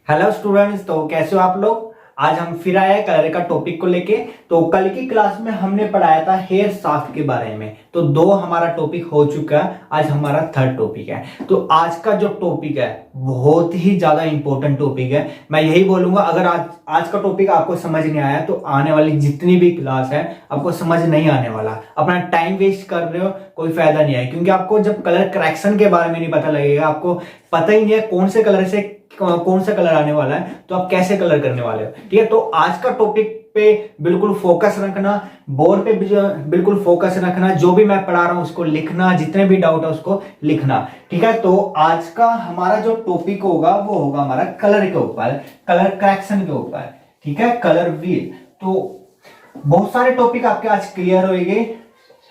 Hello students, तो कैसे हो आप लोग। आज हम फिर आए हैं कलर का टॉपिक को लेके। तो कल की क्लास में हमने पढ़ाया था हेयर शाफ्ट के बारे में। तो दो हमारा टॉपिक हो चुका है, आज हमारा थर्ड टॉपिक है। तो आज का जो टॉपिक है बहुत ही ज्यादा इंपॉर्टेंट टॉपिक है। मैं यही बोलूंगा, अगर आज का टॉपिक आपको समझ नहीं आया तो आने वाली जितनी भी क्लास है आपको समझ नहीं आने वाला। अपना टाइम वेस्ट कर रहे हो, कोई फायदा नहीं है। क्योंकि आपको जब कलर करेक्शन के बारे में नहीं पता लगेगा, आपको पता ही नहीं है कौन से कलर से कौन सा कलर आने वाला है, तो आप कैसे कलर करने वाले हो। ठीक है, तो आज का टॉपिक पे बिल्कुल फोकस रखना, बोर्ड पे बिल्कुल फोकस रखना, जो भी मैं पढ़ा रहा हूं उसको लिखना, जितने भी डाउट है उसको लिखना। ठीक है, तो आज का हमारा जो टॉपिक होगा वो होगा हमारा कलर के ऊपर, कलर करेक्शन के ऊपर। ठीक है, कलर व्हील। तो बहुत सारे टॉपिक आपके आज क्लियर होंगे।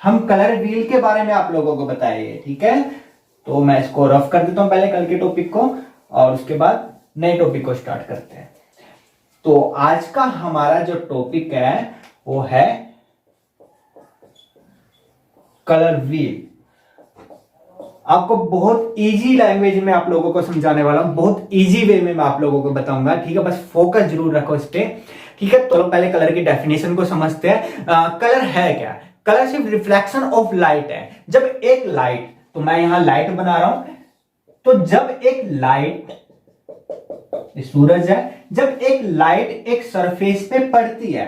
हम कलर व्हील के बारे में आप लोगों को बताएंगे। ठीक है, तो मैं इसको रफ कर देता हूं पहले कल के टॉपिक को, और उसके बाद नए टॉपिक को स्टार्ट करते हैं। तो आज का हमारा जो टॉपिक है वो है कलर व्हील। आपको बहुत इजी लैंग्वेज में आप लोगों को समझाने वाला हूं, बहुत इजी वे में मैं आप लोगों को बताऊंगा। ठीक है, बस फोकस जरूर रखो इस पे। ठीक है, तो पहले कलर की डेफिनेशन को समझते हैं। कलर है क्या? कलर सिर्फ रिफ्लेक्शन ऑफ लाइट है। जब एक लाइट, तो मैं यहां लाइट बना रहा हूं, तो जब एक लाइट, सूरज है, जब एक लाइट एक सरफेस पे पड़ती है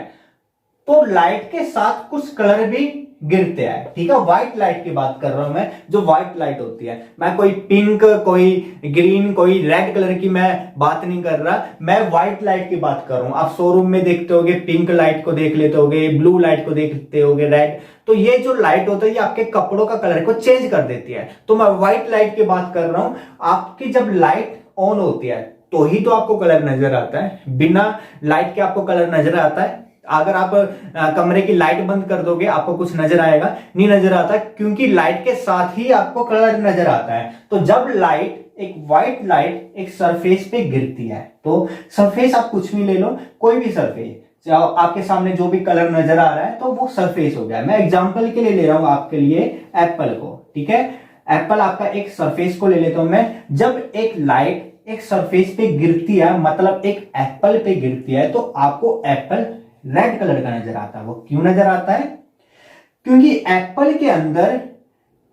तो लाइट के साथ कुछ कलर भी गिरते हैं। ठीक है, व्हाइट लाइट की बात कर रहा हूं मैं, जो व्हाइट लाइट होती है। मैं कोई पिंक, कोई ग्रीन, कोई रेड कलर की मैं बात नहीं कर रहा, मैं व्हाइट लाइट की बात कर रहा हूं। आप शोरूम में देखते होगे, पिंक लाइट को देख लेते होगे, ब्लू लाइट को देखते होगे, रेड। तो ये जो लाइट होता है ये आपके कपड़ों का कलर को चेंज कर देती है। तो मैं व्हाइट लाइट की बात कर रहा हूं। आपकी जब लाइट ऑन होती है तो ही तो आपको कलर नजर आता है, बिना लाइट के आपको कलर नजर आता है? अगर आप कमरे की लाइट बंद कर दोगे आपको कुछ नजर आएगा? नहीं नजर आता, क्योंकि लाइट के साथ ही आपको कलर नजर आता है। तो जब लाइट, एक व्हाइट लाइट एक सरफेस पे गिरती है, तो सरफेस आप कुछ भी ले लो, कोई भी सरफेस, आपके सामने जो भी कलर नजर आ रहा है तो वो सरफेस हो गया। मैं एग्जांपल के लिए ले रहा हूं आपके लिए एप्पल को। ठीक है, एप्पल आपका एक सरफेस को ले लेता हूं मैं। जब एक लाइट एक सरफेस पे गिरती है, मतलब एक एप्पल पे गिरती है, तो आपको एप्पल रेड कलर का नजर आता है। वो क्यों नजर आता है? क्योंकि एप्पल के अंदर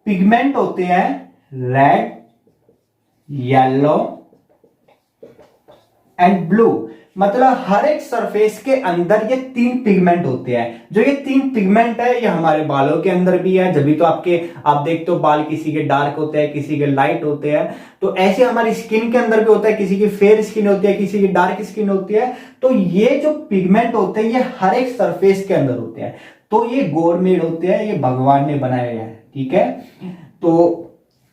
पिगमेंट होते हैं रेड, येलो एंड ब्लू। मतलब हर एक सरफेस के अंदर ये तीन पिगमेंट होते हैं। जो ये तीन पिगमेंट है ये हमारे बालों के अंदर भी है। जब भी तो आप देखते हो बाल किसी के डार्क होते हैं, किसी के लाइट होते हैं। तो ऐसे हमारी स्किन के अंदर भी होता है, किसी की फेयर स्किन होती है, किसी की डार्क स्किन होती है। तो ये जो पिगमेंट होते हैं ये हर एक सरफेस के अंदर होते हैं। तो ये गॉड मेड होते हैं, ये भगवान ने बनाए हैं। ठीक है, तो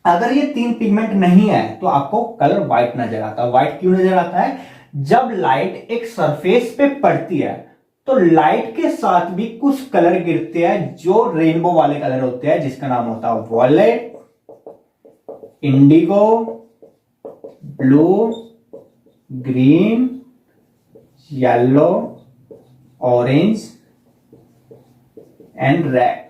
अगर ये तीन पिगमेंट नहीं है तो आपको कलर व्हाइट नजर आता है। व्हाइट क्यों नजर आता है? जब लाइट एक सरफेस पे पड़ती है तो लाइट के साथ भी कुछ कलर गिरते हैं जो रेनबो वाले कलर होते हैं, जिसका नाम होता है violet, indigo, blue, green, yellow, orange and red.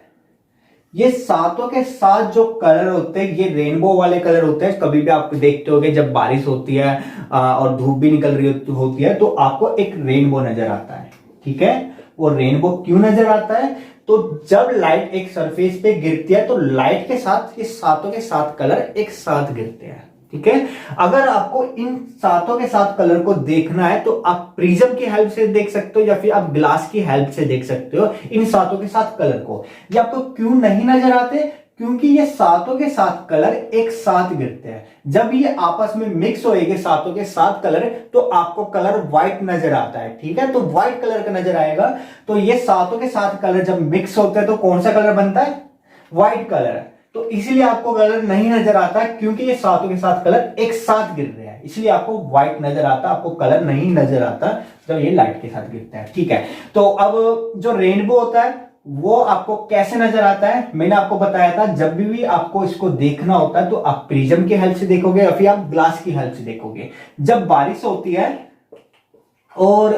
ये सातों के साथ जो कलर होते हैं ये रेनबो वाले कलर होते हैं। कभी भी आप देखते होगे जब बारिश होती है और धूप भी निकल रही होती है तो आपको एक रेनबो नजर आता है। ठीक है, वो रेनबो क्यों नजर आता है? तो जब लाइट एक सरफेस पे गिरती है तो लाइट के साथ ये सातों के सात कलर एक साथ गिरते हैं। ठीक है, अगर आपको इन सातों के साथ कलर को देखना है तो आप प्रिज्म की हेल्प से देख सकते हो या फिर आप ग्लास की हेल्प से देख सकते हो इन सातों के साथ कलर को। ये आपको क्यों नहीं नजर आते? क्योंकि ये सातों के सात कलर एक साथ गिरते हैं। जब ये आपस में मिक्स होएंगे सातों के सात कलर, तो आपको कलर व्हाइट नजर आता है। ठीक है, तो व्हाइट कलर का नजर आएगा। तो ये सातों के सात कलर जब मिक्स होते हैं तो कौन सा कलर बनता है? White colour. तो इसलिए आपको कलर नहीं नजर आता, क्योंकि ये सातों के साथ कलर एक साथ गिर रहे हैं, इसलिए आपको व्हाइट नजर आता, आपको कलर नहीं नजर आता जब ये लाइट के साथ गिरता है। ठीक है, तो अब जो रेनबो होता है वो आपको कैसे नजर आता है? मैंने आपको बताया था, जब भी आपको इसको देखना होता है तो आप प्रिज्म की हेल्प से देखोगे या फिर आप ग्लास की हेल्प से देखोगे। जब बारिश होती है और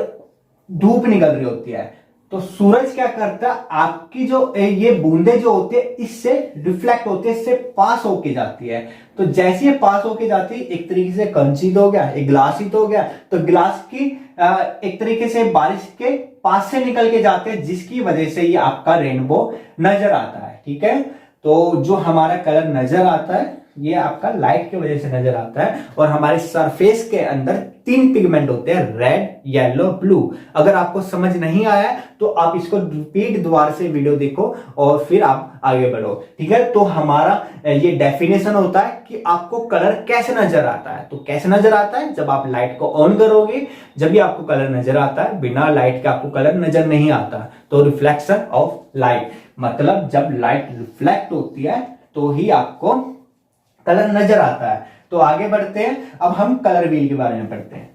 धूप निकल रही होती है तो सूरज क्या करता है, आपकी जो ये बूंदे जो होते हैं इससे रिफ्लेक्ट होते हैं, इससे पास होके जाती है। तो जैसे ये पास होके जाती है, एक तरीके से कंची तो हो गया, एक ग्लास ही तो हो गया, तो ग्लास की एक तरीके से बारिश के पास से निकल के जाते हैं, जिसकी वजह से ये आपका रेनबो नजर आता है। ठीक है, तो जो हमारा कलर नजर आता है ये आपका लाइट की वजह से नजर आता है। और हमारे सरफेस के अंदर 3 पिगमेंट होते हैं, रेड, येलो, ब्लू। अगर आपको समझ नहीं आया तो आप इसको रिपीट दोबारा से वीडियो देखो और फिर आप आगे बढ़ो। ठीक है, तो हमारा ये डेफिनेशन होता है कि आपको कलर कैसे नजर आता है। तो कैसे नजर आता है, जब आप लाइट को ऑन करोगे जब भी आपको कलर नजर आता है, बिना लाइट के आपको कलर नजर नहीं आता। तो रिफ्लेक्शन ऑफ लाइट, मतलब जब लाइट रिफ्लेक्ट होती है तो ही आपको कलर नजर आता है। तो आगे बढ़ते हैं, अब हम कलर व्हील के बारे में पढ़ते हैं।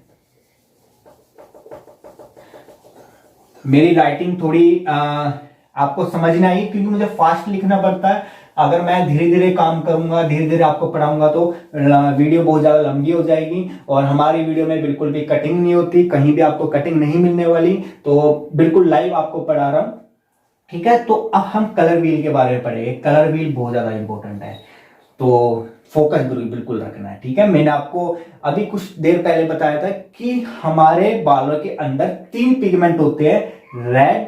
मेरी राइटिंग थोड़ी आपको समझ नहीं आई क्योंकि मुझे फास्ट लिखना पड़ता है। अगर मैं धीरे धीरे काम करूंगा, धीरे धीरे आपको पढ़ाऊंगा तो वीडियो बहुत ज्यादा लंबी हो जाएगी। और हमारी वीडियो में बिल्कुल भी कटिंग नहीं होती, कहीं भी आपको कटिंग नहीं मिलने वाली, तो बिल्कुल लाइव आपको पढ़ा रहा हूं। ठीक है, तो अब हम कलर व्हील के बारे में पढ़ेंगे। कलर व्हील बहुत ज्यादा इंपॉर्टेंट है, तो फोकस बिल्कुल रखना है। ठीक है, मैंने आपको अभी कुछ देर पहले बताया था कि हमारे बालों के अंदर 3 पिगमेंट होते हैं, रेड,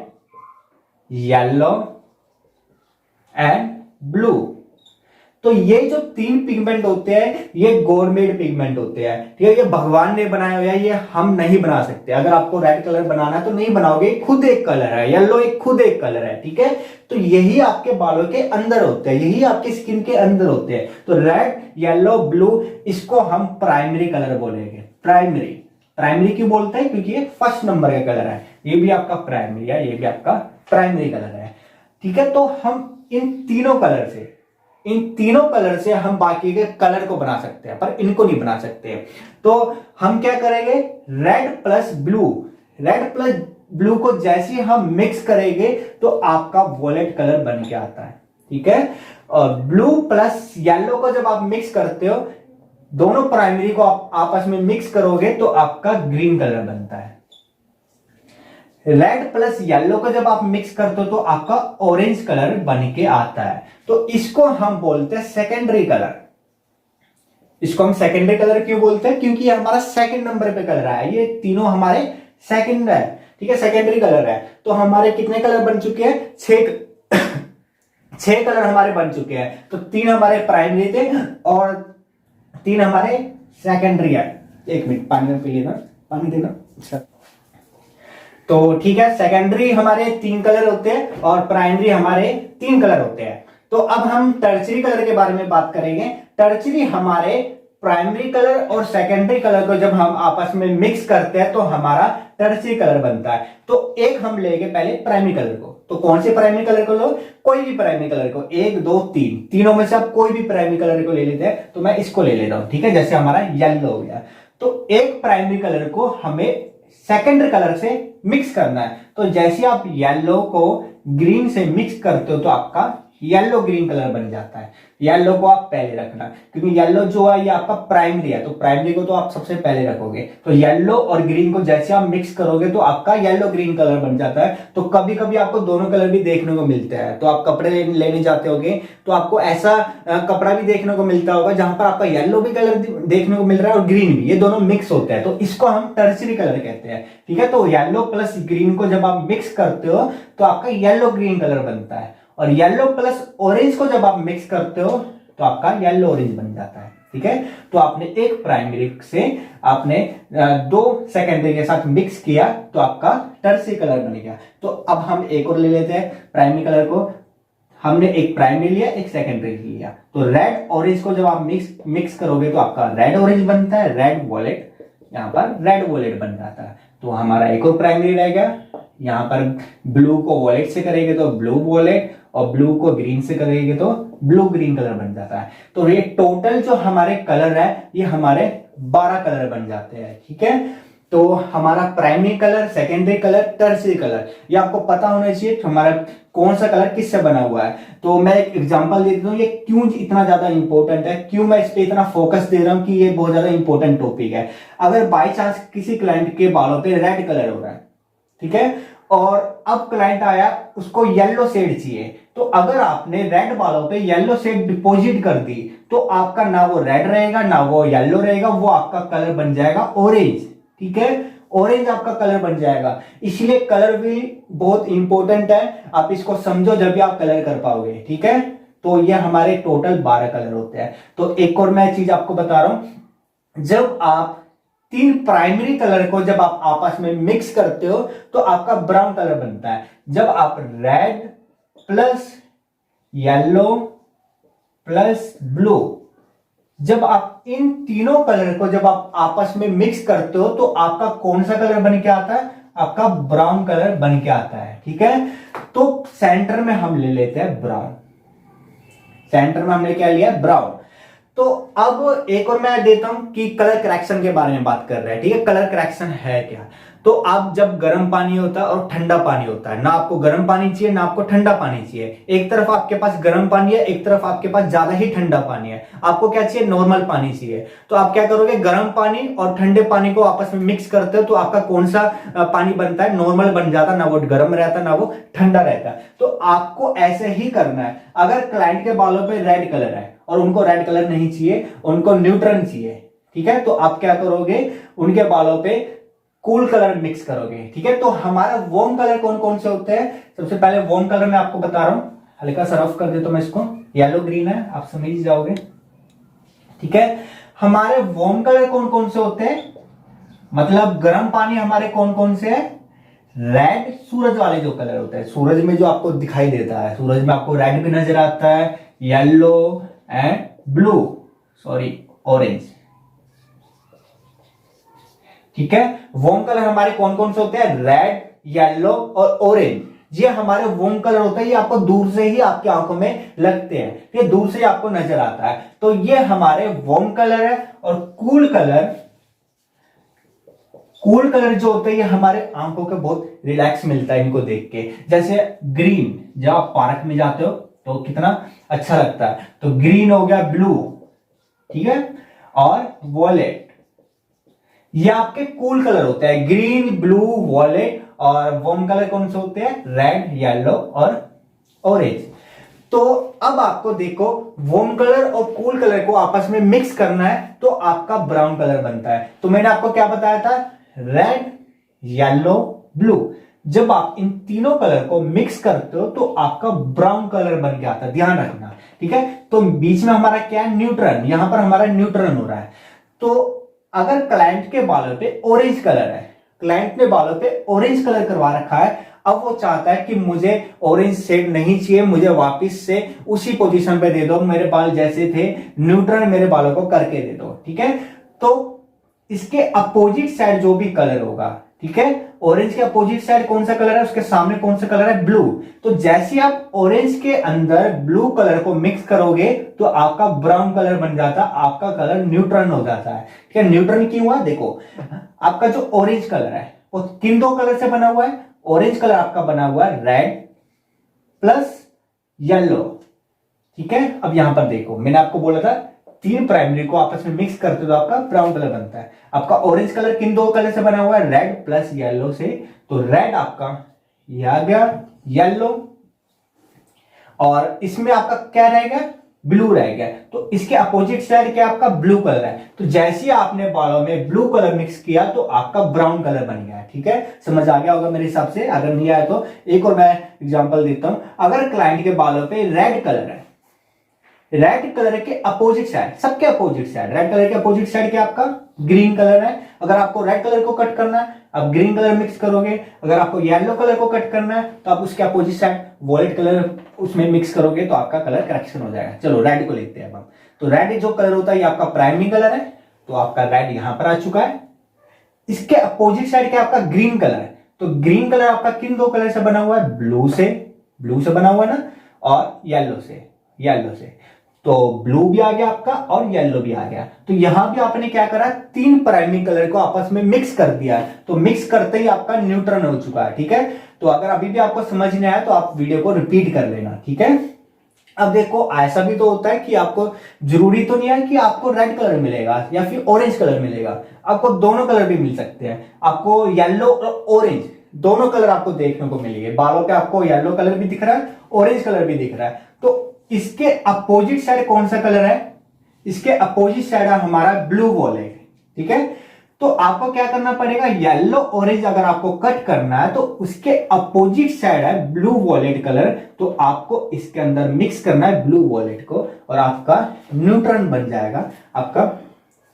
येलो एंड ब्लू। तो ये जो 3 पिगमेंट होते हैं ये गवर्नमेंट पिगमेंट होते हैं। ठीक है, ये भगवान ने बनाया हुआ है, ये हम नहीं बना सकते। अगर आपको रेड कलर बनाना है तो नहीं बनाओगे, खुद एक कलर है, येलो एक खुद एक कलर है। ठीक है, तो यही आपके बालों के अंदर होते हैं, यही आपके स्किन के अंदर होते हैं। तो रेड, येलो, ब्लू, इसको हम प्राइमरी कलर बोलेंगे। प्राइमरी क्यों बोलते हैं, क्योंकि ये फर्स्ट नंबर का कलर है। ये भी आपका प्राइमरी है, ये भी आपका प्राइमरी कलर है। ठीक है, तो हम इन तीनों कलर से हम बाकी के कलर को बना सकते हैं, पर इनको नहीं बना सकते। तो हम क्या करेंगे, रेड प्लस ब्लू को जैसे हम मिक्स करेंगे तो आपका वॉयलेट कलर बन के आता है। ठीक है, और ब्लू प्लस येलो को जब आप मिक्स करते हो, दोनों प्राइमरी को आप आपस में मिक्स करोगे तो आपका ग्रीन कलर बनता है। रेड प्लस येलो को जब आप मिक्स करते हो तो आपका ऑरेंज कलर बन के आता है। तो इसको हम बोलते हैं सेकेंडरी कलर। इसको हम सेकेंडरी कलर क्यों बोलते हैं, क्योंकि ये हमारा सेकंड नंबर पे कलर है, ये तीनों हमारे सेकंड है। ठीक है, सेकेंडरी कलर है। तो हमारे कितने कलर बन चुके हैं, 6 कलर हमारे बन चुके हैं। तो 3 हमारे प्राइमरी थे और 3 हमारे सेकेंडरी है। 1 मिनट पानी पी लेना, पानी देना। अच्छा, तो ठीक है, सेकेंडरी हमारे 3 कलर होते हैं और प्राइमरी हमारे 3 कलर होते हैं। तो अब हम टर्चरी कलर के बारे में बात करेंगे। टर्चरी हमारे प्राइमरी कलर और सेकेंडरी कलर को जब हम आपस में मिक्स करते हैं तो हमारा टर्चरी कलर बनता है। तो एक हम लेंगे पहले प्राइमरी कलर को। तो कौन से प्राइमरी कलर को लो, कोई भी प्राइमरी कलर को, 1 2 3, तीनों में से आप कोई भी प्राइमरी कलर को ले लेते हैं। तो मैं इसको ले लेता हूं। ठीक है, जैसे हमारा येलो हो गया, तो एक प्राइमरी कलर को हमें सेकेंडरी कलर से मिक्स करना है। तो जैसे आप येलो को ग्रीन से मिक्स करते हो तो आपका येलो ग्रीन कलर बन जाता है। येलो को आप पहले रखना, क्योंकि येलो जो है ये आपका प्राइमरी है, तो प्राइमरी को तो आप सबसे पहले रखोगे। तो येलो और ग्रीन को जैसे आप मिक्स करोगे तो आपका येलो ग्रीन कलर बन जाता है। तो कभी कभी आपको दोनों कलर भी देखने को मिलते हैं। तो आप कपड़े लेने जाते होगे तो आपको ऐसा कपड़ा भी देखने को मिलता होगा जहां पर आपका येलो भी कलर देखने को मिल रहा है और ग्रीन भी, ये दोनों मिक्स होते हैं। तो इसको हम टर्चरी कलर कहते हैं। ठीक है, तो येलो प्लस ग्रीन को जब आप मिक्स करते हो तो आपका येलो ग्रीन कलर बनता है। और येलो प्लस ऑरेंज को जब आप मिक्स करते हो तो आपका येलो ऑरेंज बन जाता है। ठीक है, तो आपने एक प्राइमरी से आपने 2 सेकेंडरी के साथ मिक्स किया तो आपका टर्सरी कलर बन गया। तो अब हम एक और ले लेते हैं प्राइमरी कलर को। हमने एक प्राइमरी लिया, एक सेकेंडरी लिया। तो रेड ऑरेंज को जब आप मिक्स करोगे तो आपका रेड ऑरेंज बनता है, रेड वॉलेट, यहां पर रेड वॉलेट बन जाता है। तो हमारा एक और प्राइमरी रह गया। यहां पर ब्लू को वॉलेट से करेंगे तो ब्लू वॉलेट, और ब्लू को ग्रीन से करेंगे तो ब्लू ग्रीन कलर बन जाता है। तो ये टोटल जो हमारे कलर है ये हमारे 12 कलर बन जाते हैं। ठीक है, तो हमारा primary colour, secondary colour, tertiary colour, ये आपको पता होना चाहिए हमारा कौन सा कलर किससे बना हुआ है। तो मैं एक एग्जांपल दे देता हूं, ये क्यों इतना ज्यादा इंपॉर्टेंट है, क्यों मैं इस पे इतना फोकस दे रहा हूं कि ये बहुत ज्यादा इंपॉर्टेंट टॉपिक है। अगर बाई चांस किसी क्लाइंट के बालों पे रेड कलर हो रहा है, ठीक है, और अब क्लाइंट आया, उसको येलो शेड चाहिए, तो अगर आपने रेड बालों पे येलो शेड डिपॉजिट कर दी तो आपका ना वो रेड रहेगा ना वो येलो रहेगा, वो आपका कलर बन जाएगा ऑरेंज। ठीक है, ऑरेंज आपका कलर बन जाएगा। इसलिए कलर भी बहुत इंपॉर्टेंट है, आप इसको समझो जब भी आप कलर कर पाओगे। ठीक है, तो ये हमारे टोटल 12 कलर होते हैं। तो एक और मैं चीज आपको बता रहा हूं, जब आप 3 प्राइमरी कलर को जब आप आपस में मिक्स करते हो तो आपका ब्राउन कलर बनता है। जब आप red plus yellow plus blue, जब आप इन तीनों कलर को जब आप आपस में मिक्स करते हो तो आपका कौन सा कलर बन के आता है? आपका ब्राउन कलर बन के आता है। ठीक है, तो सेंटर में हम ले लेते हैं ब्राउन। सेंटर में हमने क्या लिया? ब्राउन। तो अब एक और मैं देता हूं कि कलर करेक्शन के बारे में बात कर रहे हैं। ठीक है, कलर करेक्शन है क्या? तो आप जब गर्म पानी होता है और ठंडा पानी होता है, ना आपको गर्म पानी चाहिए ना आपको ठंडा पानी चाहिए। एक तरफ आपके पास गर्म पानी है, एक तरफ आपके पास ज्यादा ही ठंडा पानी है। आपको क्या चाहिए? नॉर्मल पानी चाहिए। तो आप क्या करोगे? गर्म पानी और ठंडे पानी को आपस में मिक्स करते हो तो आपका कौन सा पानी बनता है? नॉर्मल बन जाता, ना वो गर्म रहता ना वो ठंडा रहता। तो आपको ऐसे ही करना है। अगर क्लाइंट के बालों पे रेड कलर है और उनको रेड कलर नहीं चाहिए, उनको न्यूट्रल चाहिए, ठीक है, तो आप क्या करोगे? उनके बालों पे कूल कलर मिक्स करोगे। ठीक है, तो हमारा वार्म कलर कौन कौन से होते हैं? सबसे पहले वार्म कलर मैं आपको बता रहा हूं, हल्का सा रफ कर देता हूं मैं इसको। येलो ग्रीन है, आप समझ जाओगे। ठीक है, हमारे वार्म कलर कौन कौन से होते हैं? मतलब गर्म पानी हमारे कौन कौन से है? रेड, सूरज वाले जो कलर होते हैं, सूरज में जो आपको दिखाई देता है, सूरज में आपको रेड भी नजर आता है, yellow and blue, sorry orange. ठीक है, वार्म कलर हमारे कौन कौन से होते हैं? रेड, येलो और ऑरेंज। ये हमारे वार्म कलर होते हैं, ये आपको दूर से ही आपकी आंखों में लगते हैं, ये दूर से आपको नजर आता है। तो ये हमारे वार्म कलर है। और कूल कलर, कूल कलर जो होते हैं ये हमारे आंखों को बहुत रिलैक्स मिलता है इनको देख के। जैसे ग्रीन, जब आप पार्क में जाते हो तो कितना अच्छा लगता है, तो ग्रीन हो गया, ब्लू, ठीक है, और वॉलेट, ये आपके कूल कलर होते हैं। Green, blue, wallet. और वार्म कलर कौन से होते हैं? रेड, येलो और ऑरेंज। तो अब आपको देखो, वार्म कलर और कूल कलर को आपस में मिक्स करना है तो आपका ब्राउन कलर बनता है। तो मैंने आपको क्या बताया था? Red, yellow, blue. जब आप इन तीनों कलर को मिक्स करते हो तो आपका ब्राउन कलर बन के आता है, ध्यान रखना। ठीक है, तो बीच में हमारा क्या है? न्यूट्रल। यहां पर हमारा न्यूट्रल हो रहा है। तो अगर क्लाइंट के बालों पे ऑरेंज कलर है, क्लाइंट ने बालों पे ऑरेंज कलर करवा रखा है, अब वो चाहता है कि मुझे ऑरेंज शेड नहीं चाहिए, मुझे वापस से उसी पोजीशन पे दे दो, मेरे बाल जैसे थे न्यूट्रल मेरे बालों को करके दे दो। ठीक है, तो इसके अपोजिट साइड जो भी कलर होगा, ठीक है, ऑरेंज के अपोजिट साइड कौन सा कलर है? उसके सामने कौन सा कलर है? ब्लू। तो जैसे आप ऑरेंज के अंदर ब्लू कलर को मिक्स करोगे तो आपका ब्राउन कलर बन जाता, आपका कलर न्यूट्रल हो जाता है। ठीक है, न्यूट्रल क्यों हुआ? देखो, आपका जो ऑरेंज कलर है वो किन दो कलर से बना हुआ है? ऑरेंज कलर आपका बना हुआ है रेड प्लस येलो। ठीक है, अब यहां पर देखो, मैंने आपको बोला था 3 प्राइमरी को आपस में मिक्स करते तो आपका ब्राउन कलर बनता है। आपका ऑरेंज कलर किन दो कलर से बना हुआ है? रेड प्लस येलो से। तो रेड आपका ये आ गया, येलो, और इसमें आपका क्या रहेगा? ब्लू रहेगा। तो इसके अपोजिट साइड क्या आपका? ब्लू कलर है। तो जैसे ही आपने बालों में ब्लू कलर मिक्स किया तो आपका ब्राउन कलर बन गया। ठीक है, समझ आ गया होगा मेरे हिसाब से। अगर नहीं आया तो एक और मैं एग्जांपल देता हूं। अगर क्लाइंट के बालों पे रेड कलर है, रेड कलर के अपोजिट साइड, सबके अपोजिट साइड, रेड कलर के अपोजिट साइड क्या आपका? ग्रीन कलर है। अगर आपको रेड कलर को कट करना है, आप ग्रीन कलर मिक्स करोगे। अगर आपको येलो कलर को कट करना है तो आप उसके अपोजिट साइड वॉलेट कलर उसमें मिक्स करोगे तो आपका कलर करेक्शन हो जाएगा। चलो रेड को लिखते हैं अब हम। तो रेड जो कलर होता है ये आपका प्राइमरी कलर है, तो आपका रेड यहां पर आ चुका है। इसके अपोजिट साइड क्या आपका? ग्रीन कलर है। तो ग्रीन कलर आपका किन दो कलर से बना हुआ है? ब्लू से, ब्लू से बना हुआ है ना, और येलो से, येलो से। तो ब्लू भी आ गया आपका और येलो भी आ गया। तो यहां भी आपने क्या करा? 3 प्राइमरी कलर को आपस में मिक्स कर दिया है। तो मिक्स करते ही आपका न्यूट्रल हो चुका है। ठीक है, तो अगर अभी भी आपको समझ नहीं आया तो आप वीडियो को रिपीट कर लेना। ठीक है, अब देखो, ऐसा भी तो होता है कि आपको जरूरी तो नहीं है कि आपको रेड कलर मिलेगा या फिर ऑरेंज कलर मिलेगा, आपको दोनों कलर भी मिल सकते हैं। आपको येलो और ऑरेंज दोनों कलर आपको देखने को मिलेंगे। बालों पे आपको येलो कलर भी दिख रहा है, ऑरेंज कलर भी दिख रहा है। तो इसके अपोजिट साइड कौन सा कलर है? इसके अपोजिट साइड है हमारा ब्लू वॉलेट, ठीक है। तो आपको क्या करना पड़ेगा, येलो ऑरेंज अगर आपको कट करना है तो उसके अपोजिट साइड है ब्लू वॉलेट कलर, तो आपको इसके अंदर मिक्स करना है ब्लू वॉलेट को और आपका न्यूट्रल बन जाएगा, आपका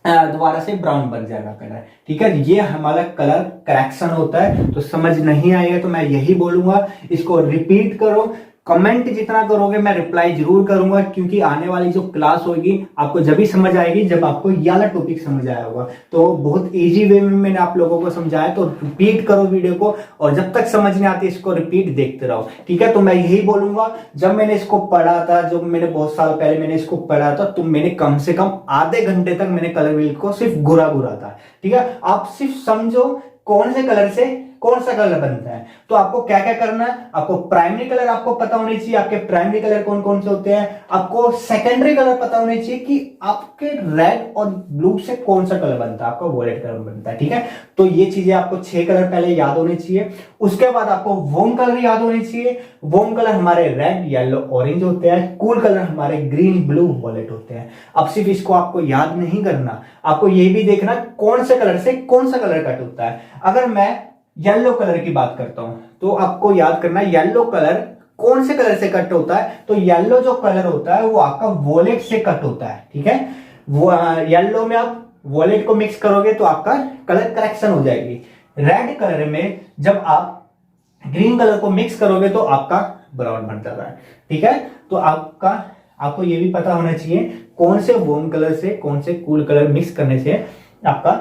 दोबारा से ब्राउन बन जाएगा कलर, ठीक है। ये हमारा कलर करेक्शन होता है। तो समझ नहीं आएगा तो मैं यही बोलूंगा, इसको रिपीट करो, कमेंट जितना करोगे मैं रिप्लाई जरूर करूंगा, क्योंकि आने वाली जो क्लास होगी आपको जब भी समझ आएगी जब आपको ये वाला टॉपिक समझ आया होगा। तो बहुत इजी वे में मैंने आप लोगों को समझाया, तो रिपीट करो वीडियो को और जब तक समझ नहीं आती इसको रिपीट देखते रहो, ठीक है। तो मैं यही बोलूंगा, जब मैंने इसको पढ़ा था, जो मैंने बहुत साल पहले मैंने इसको पढ़ा था, तो मैंने कम से कम आधे घंटे तक मैंने कलर व्हील को सिर्फ घुरा था, ठीक है। आप सिर्फ समझो कौन से कलर से कौन सा कलर बनता है। तो आपको क्या क्या करना है, आपको प्राइमरी कलर आपको पता होने चाहिए, आपके प्राइमरी कलर कौन कौन से होते हैं। आपको सेकेंडरी कलर पता होने चाहिए कि आपके रेड और ब्लू से कौन सा कलर बनता है, आपका वॉलेट कलर बनता है, ठीक है। तो ये चीजें आपको 6 कलर पहले याद होने चाहिए। उसके बाद आपको वोम कलर याद होने चाहिए। वोम कलर हमारे रेड, येलो, ऑरेंज होते हैं। कूल कलर हमारे ग्रीन, ब्लू, वॉलेट होते हैं। अब सिर्फ इसको आपको याद नहीं करना, आपको ये भी देखना कौन से कलर से कौन सा कलर कट होता है। अगर मैं येलो कलर की बात करता हूं तो आपको याद करना येलो कलर कौन से कलर से कट होता है। तो येलो जो कलर होता है वो आपका वॉलेट से कट होता है, ठीक है। वो येलो में आप वॉलेट को मिक्स करोगे तो आपका कलर करेक्शन हो जाएगी। रेड कलर में जब आप ग्रीन कलर को मिक्स करोगे तो आपका ब्राउन बन जाता है, ठीक है। तो आपको ये भी पता होना चाहिए कौन से वोम कलर से कौन से कूल कलर मिक्स करने से आपका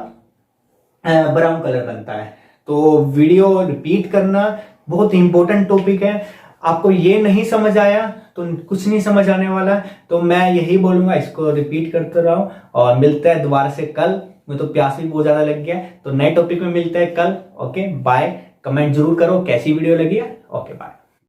ब्राउन कलर बनता है। तो वीडियो रिपीट करना बहुत इंपॉर्टेंट टॉपिक है। आपको ये नहीं समझ आया तो कुछ नहीं समझ आने वाला, तो मैं यही बोलूंगा इसको रिपीट करते रहो और मिलते हैं दोबारा से कल। मैं तो प्यास भी बहुत ज्यादा लग गया, तो नए टॉपिक में मिलते हैं कल। Okay bye. कमेंट जरूर करो कैसी वीडियो लगी है। Okay bye.